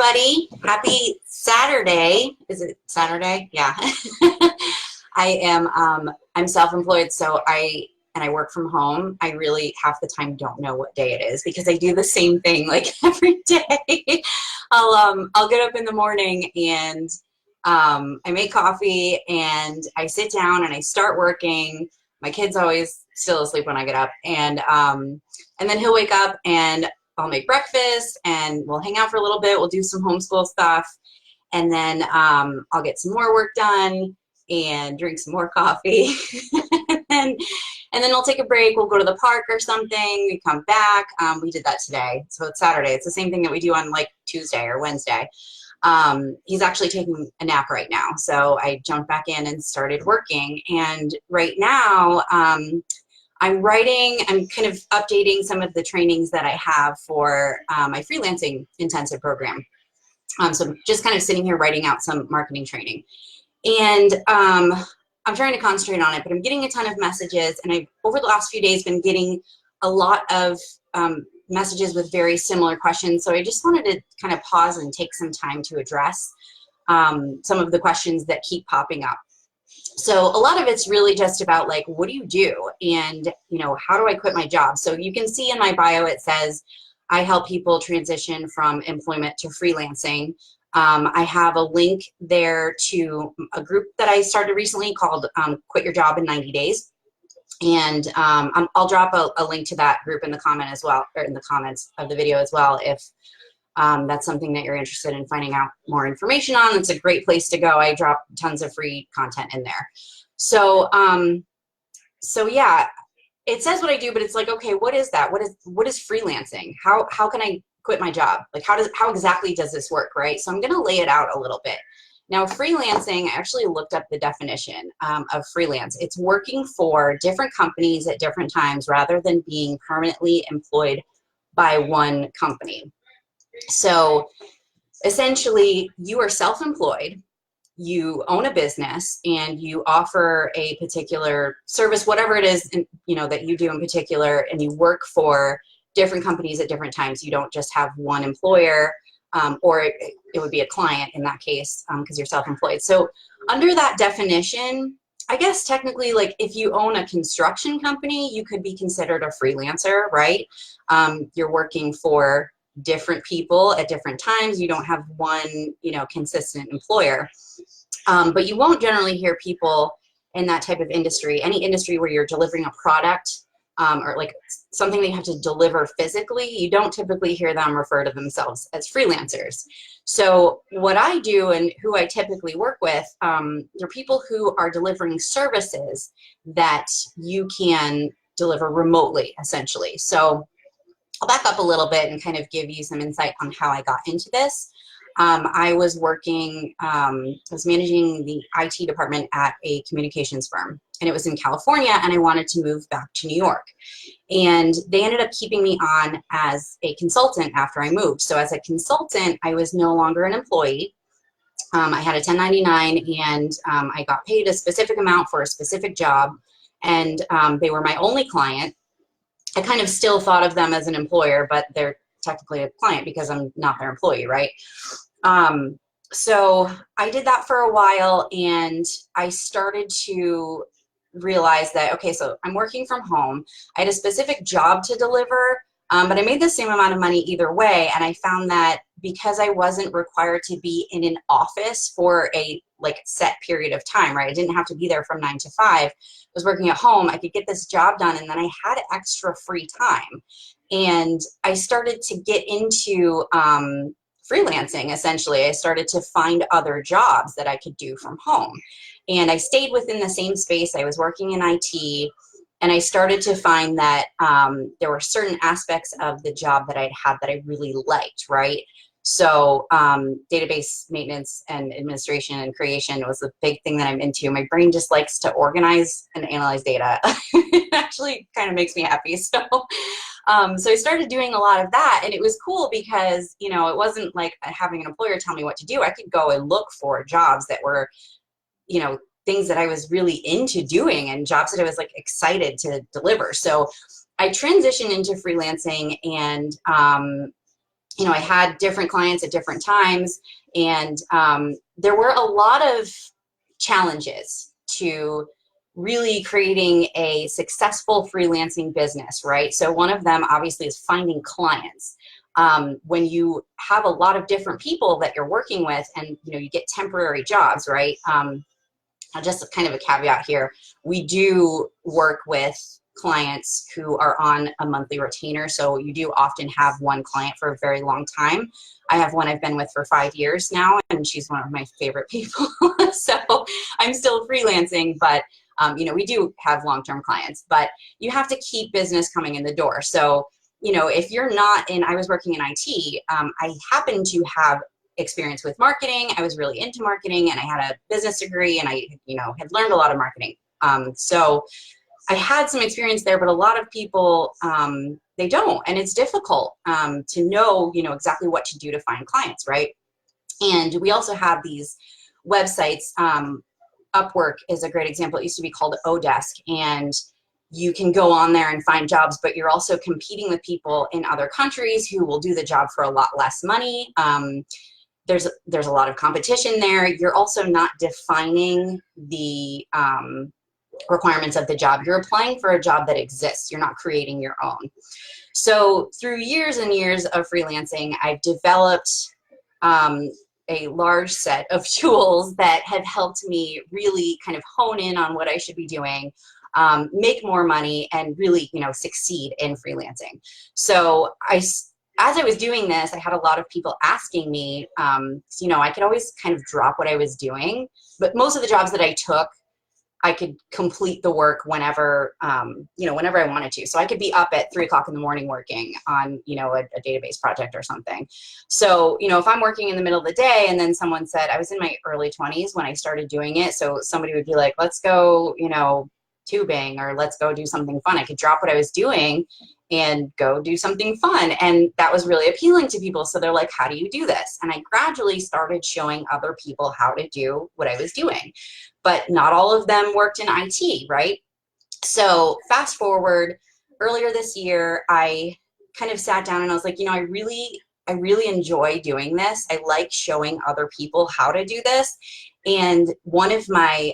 everybody. Happy Saturday. Is it Saturday? Yeah. I'm self-employed, so I work from home. I really half the time don't know what day it is because I do the same thing like every day. I'll get up in the morning and I make coffee and I sit down and I start working. My kid's always still asleep when I get up, and then he'll wake up and I'll make breakfast and we'll hang out for a little bit. We'll do some homeschool stuff, and then I'll get some more work done and drink some more coffee. and then we'll take a break. We'll go to the park or something. We come back. We did that today. So it's Saturday. It's the same thing that we do on like Tuesday or Wednesday. He's actually taking a nap right now. So I jumped back in and started working. And right now, I'm kind of updating some of the trainings that I have for my freelancing intensive program. So I'm just kind of sitting here writing out some marketing training. And I'm trying to concentrate on it, but I'm getting a ton of messages. And I've, over the last few days, been getting a lot of messages with very similar questions. So I just wanted to kind of pause and take some time to address some of the questions that keep popping up. So a lot of it's really just about like, what do you do? And, you know, how do I quit my job? So you can see in my bio, it says, I help people transition from employment to freelancing. I have a link there to a group that I started recently called Quit Your Job in 90 Days. And I'll drop a link to that group in the comment as well, or in the comments of the video as well, if that's something that you're interested in finding out more information on. It's a great place to go. I drop tons of free content in there. So, so yeah, it says what I do, but it's like, okay, what is that? What is freelancing? How can I quit my job? Like, how exactly does this work, right? So I'm going to lay it out a little bit. Now, freelancing, I actually looked up the definition of freelance. It's working for different companies at different times rather than being permanently employed by one company. So essentially, you are self-employed, you own a business, and you offer a particular service, whatever it is, you know, that you do in particular, and you work for different companies at different times. You don't just have one employer, or it would be a client in that case, because you're self-employed. So under that definition, I guess technically, like if you own a construction company, you could be considered a freelancer, right? You're working for different people at different times. You don't have one, you know, consistent employer. But you won't generally hear people in that type of industry, any industry where you're delivering a product, or like something that you have to deliver physically, you don't typically hear them refer to themselves as freelancers. So what I do and who I typically work with, are people who are delivering services that you can deliver remotely, essentially. So I'll back up a little bit and kind of give you some insight on how I got into this. I was managing the IT department at a communications firm, and it was in California, and I wanted to move back to New York. And they ended up keeping me on as a consultant after I moved. So as a consultant, I was no longer an employee. I had a 1099, and I got paid a specific amount for a specific job, and they were my only client. I kind of still thought of them as an employer, but they're technically a client because I'm not their employee, right? So I did that for a while, and I started to realize that, okay, so I'm working from home. I had a specific job to deliver, but I made the same amount of money either way. And I found that because I wasn't required to be in an office for a like set period of time, right? I didn't have to be there from 9 to 5. I was working at home. I could get this job done, and then I had extra free time. And I started to get into freelancing, essentially. I started to find other jobs that I could do from home. And I stayed within the same space. I was working in IT, and I started to find that there were certain aspects of the job that I'd had that I really liked, right? So database maintenance and administration and creation was the big thing that I'm into. My brain just likes to organize and analyze data. It actually kind of makes me happy. So so I started doing a lot of that, and it was cool because, you know, it wasn't like having an employer tell me what to do. I could go and look for jobs that were, you know, things that I was really into doing and jobs that I was like excited to deliver. So I transitioned into freelancing, and you know, I had different clients at different times, and there were a lot of challenges to really creating a successful freelancing business, right? So one of them obviously is finding clients. When you have a lot of different people that you're working with, and you know, you get temporary jobs, right? Just kind of a caveat here, we do work with clients who are on a monthly retainer, so you do often have one client for a very long time. I have one I've been with for 5 years now, and she's one of my favorite people. So I'm still freelancing, but you know, we do have long-term clients, but you have to keep business coming in the door. So you know, if you're not in, I was working in IT, I happen to have experience with marketing. I was really into marketing, and I had a business degree, and I, you know, had learned a lot of marketing. So I had some experience there, but a lot of people, they don't, and it's difficult to know, you know, exactly what to do to find clients, right? And we also have these websites. Upwork is a great example. It used to be called Odesk, and you can go on there and find jobs, but you're also competing with people in other countries who will do the job for a lot less money. There's a lot of competition there. You're also not defining the requirements of the job. You're applying for a job that exists. You're not creating your own. So through years and years of freelancing, I've developed a large set of tools that have helped me really kind of hone in on what I should be doing, make more money, and really, you know, succeed in freelancing. So as I was doing this, I had a lot of people asking me, you know, I could always kind of drop what I was doing, but most of the jobs that I took, I could complete the work whenever, you know, whenever I wanted to. So I could be up at 3 o'clock in the morning working on, you know, a database project or something. So, you know, if I'm working in the middle of the day and then someone said, I was in my early 20s when I started doing it. So somebody would be like, let's go, you know, tubing, or let's go do something fun. I could drop what I was doing and go do something fun. And that was really appealing to people. So they're like, how do you do this? And I gradually started showing other people how to do what I was doing. But not all of them worked in IT, right? So fast forward, earlier this year, I kind of sat down and I was like, you know, I really enjoy doing this. I like showing other people how to do this. And one of my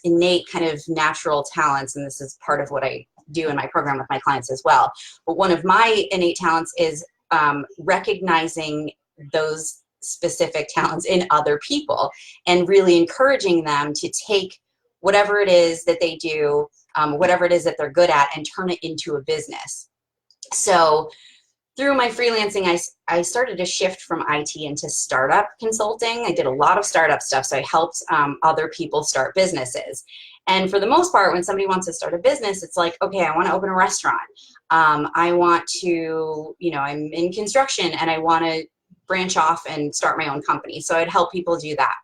innate kind of natural talents, and this is part of what I do in my program with my clients as well, but one of my innate talents is recognizing those specific talents in other people and really encouraging them to take whatever it is that they do, whatever it is that they're good at, and turn it into a business. So through my freelancing, I started to shift from IT into startup consulting. I did a lot of startup stuff, so I helped other people start businesses. And for the most part, when somebody wants to start a business, it's like, okay, I want to open a restaurant. I want to, you know, I'm in construction and I want to branch off and start my own company. So I'd help people do that,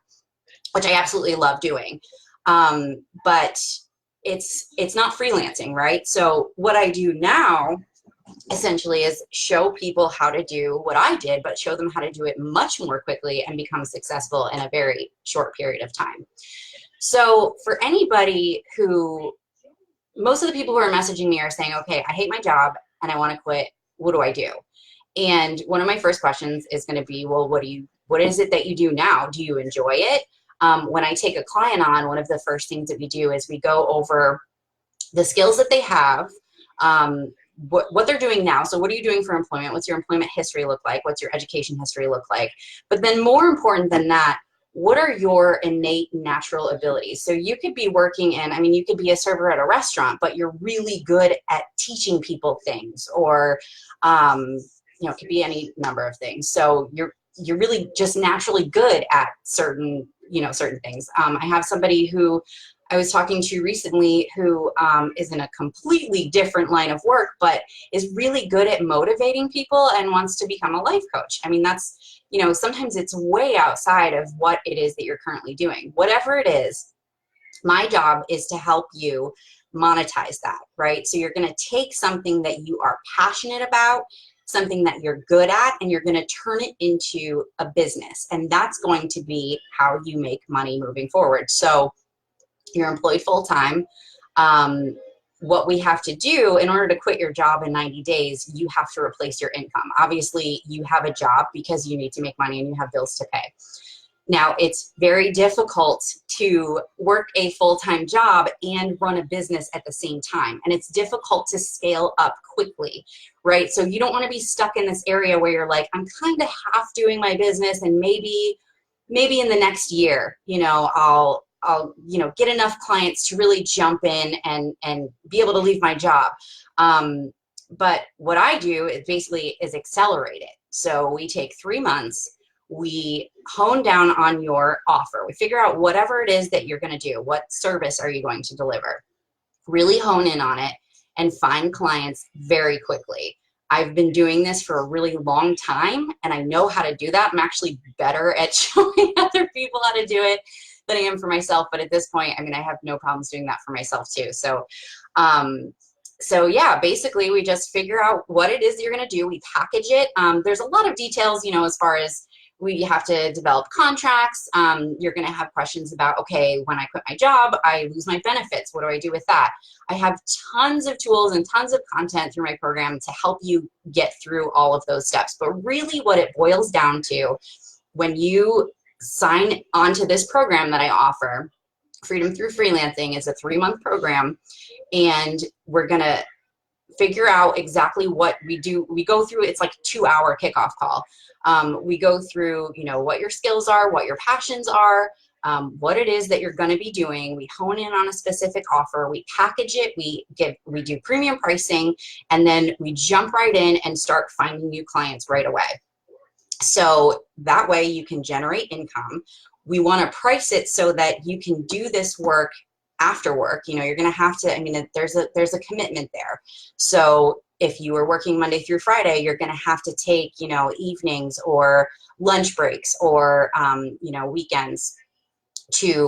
which I absolutely love doing. But it's not freelancing, right? So what I do now essentially is show people how to do what I did, but show them how to do it much more quickly and become successful in a very short period of time. So for anybody who, most of the people who are messaging me are saying, okay, I hate my job and I want to quit. What do I do? And one of my first questions is going to be, well, what is it that you do now? Do you enjoy it? When I take a client on, one of the first things that we do is we go over the skills that they have, what they're doing now. So what are you doing for employment? What's your employment history look like? What's your education history look like? But then more important than that, what are your innate natural abilities? So you could be working in, I mean, you could be a server at a restaurant, but you're really good at teaching people things, or, you know, it could be any number of things. So you're really just naturally good at certain, you know, certain things. I have somebody who I was talking to recently who is in a completely different line of work, but is really good at motivating people and wants to become a life coach. I mean, that's, you know, sometimes it's way outside of what it is that you're currently doing. Whatever it is, my job is to help you monetize that, right? So you're going to take something that you are passionate about, something that you're good at, and you're going to turn it into a business. And that's going to be how you make money moving forward. So you're employed full-time. what we have to do in order to quit your job in 90 days, you have to replace your income. Obviously, you have a job because you need to make money and you have bills to pay. Now, it's very difficult to work a full-time job and run a business at the same time. And it's difficult to scale up quickly, right? So you don't want to be stuck in this area where you're like, I'm kind of half doing my business, and maybe in the next year, I'll get enough clients to really jump in and be able to leave my job. But what I do is basically accelerate it. So we take 3 months. We hone down on your offer. We figure out whatever it is that you're going to do. What service are you going to deliver? Really hone in on it and find clients very quickly. I've been doing this for a really long time, and I know how to do that. I'm actually better at showing other people how to do it than I am for myself. But at this point, I mean, I have no problems doing that for myself too. So yeah, basically we just figure out what it is that you're going to do. We package it. There's a lot of details, as far as we have to develop contracts. You're going to have questions about, okay, when I quit my job, I lose my benefits. What do I do with that? I have tons of tools and tons of content through my program to help you get through all of those steps. But really what it boils down to, when you sign onto this program that I offer, Freedom Through Freelancing, is a 3-month program, and we're going to figure out exactly what we do. We go through, it's like a 2-hour kickoff call. We go through, what your skills are, what your passions are, what it is that you're going to be doing. We hone in on a specific offer. We package it. We do premium pricing, and then we jump right in and start finding new clients right away. So that way you can generate income. We want to price it so that you can do this work after work. You're going to have to, there's a commitment there. So if you are working Monday through Friday, you're going to have to take, evenings or lunch breaks or, weekends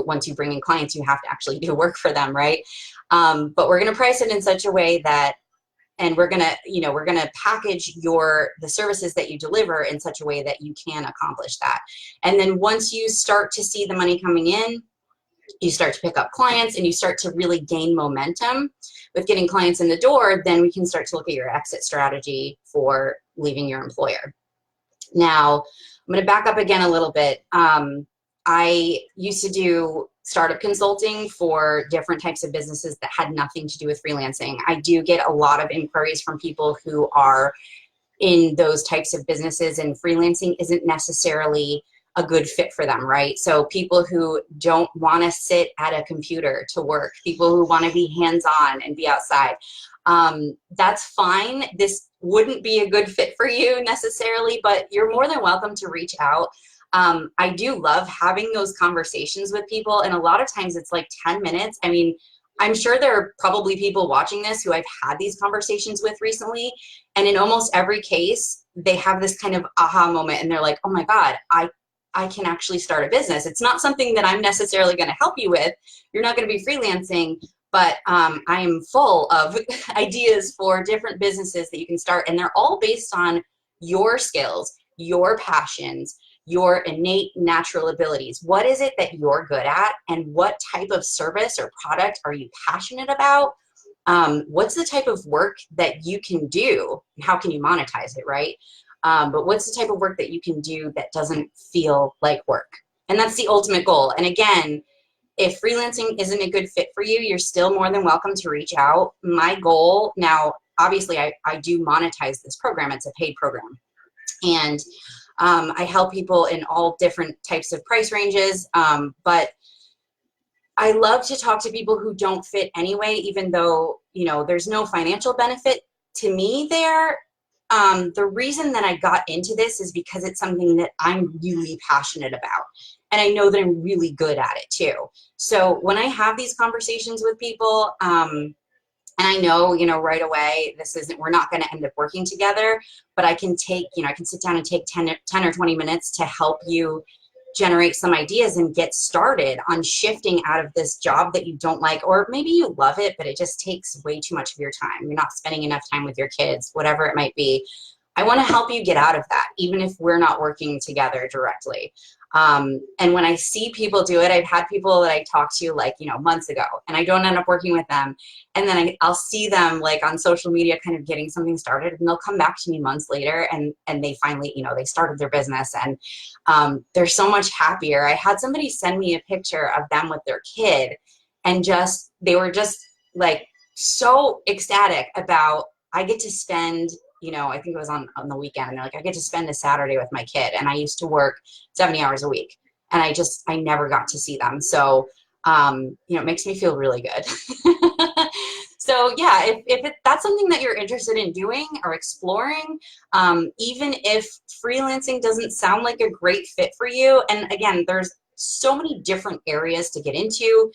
once you bring in clients, you have to actually do work for them, right? But we're going to price it in such a way that, and we're going to package the services that you deliver in such a way that you can accomplish that. And then once you start to see the money coming in, you start to pick up clients and you start to really gain momentum with getting clients in the door, then we can start to look at your exit strategy for leaving your employer. Now, I'm going to back up again a little bit. I used to do startup consulting for different types of businesses that had nothing to do with freelancing. I do get a lot of inquiries from people who are in those types of businesses, and freelancing isn't necessarily a good fit for them, right? So people who don't want to sit at a computer to work, people who want to be hands-on and be outside, that's fine. This wouldn't be a good fit for you necessarily, but you're more than welcome to reach out. I do love having those conversations with people, and a lot of times it's like 10 minutes. I'm sure there are probably people watching this who I've had these conversations with recently, and in almost every case, they have this kind of aha moment, and they're like, oh my God, I can actually start a business. It's not something that I'm necessarily going to help you with. You're not going to be freelancing, but I am full of ideas for different businesses that you can start, and they're all based on your skills, your passions, your innate natural abilities. What is it that you're good at, and what type of service or product are you passionate about? What's the type of work that you can do, and how can you monetize it, right? But what's the type of work that you can do that doesn't feel like work? And that's the ultimate goal. And again, if freelancing isn't a good fit for you, you're still more than welcome to reach out. My goal now, obviously I do monetize this program. It's a paid program. And I help people in all different types of price ranges. But I love to talk to people who don't fit anyway, even though, there's no financial benefit to me there. The reason that I got into this is because it's something that I'm really passionate about. And I know that I'm really good at it too. So when I have these conversations with people, and I know, right away, we're not going to end up working together, but I can I can sit down and take 10 or 20 minutes to help you generate some ideas and get started on shifting out of this job that you don't like, or maybe you love it, but it just takes way too much of your time. You're not spending enough time with your kids, whatever it might be. I want to help you get out of that, even if we're not working together directly. And when I see people do it, I've had people that I talked to like, you know, months ago, and I don't end up working with them. And then I'll see them like on social media kind of getting something started, and they'll come back to me months later, and they finally, you know, they started their business, and they're so much happier. I had somebody send me a picture of them with their kid, and just, they were just like so ecstatic about, I get to spend, you know, I think it was on the weekend, and they're like, I get to spend a Saturday with my kid, and I used to work 70 hours a week, and I never got to see them. So, you know, it makes me feel really good. So yeah, if that's something that you're interested in doing or exploring, even if freelancing doesn't sound like a great fit for you, and again, there's so many different areas to get into.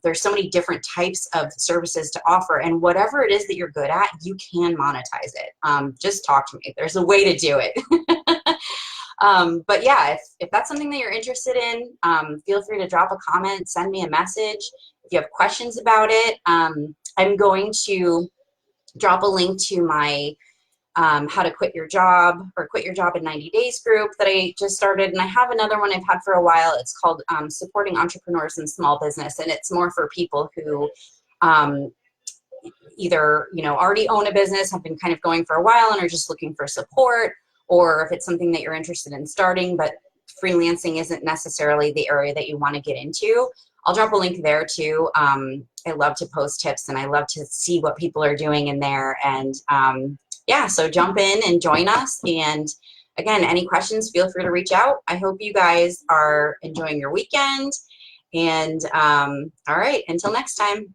There's so many different types of services to offer, and whatever it is that you're good at, you can monetize it. Just talk to me. There's a way to do it. But yeah, if that's something that you're interested in, feel free to drop a comment, send me a message. If you have questions about it, I'm going to drop a link to my how to quit your job, or quit your job in 90 days group that I just started. And I have another one I've had for a while. It's called Supporting Entrepreneurs in Small Business. And it's more for people who either, you know, already own a business, have been kind of going for a while, and are just looking for support, or if it's something that you're interested in starting, but freelancing isn't necessarily the area that you want to get into. I'll drop a link there too. I love to post tips, and I love to see what people are doing in there. And yeah, so jump in and join us. And again, any questions, feel free to reach out. I hope you guys are enjoying your weekend. And all right, until next time.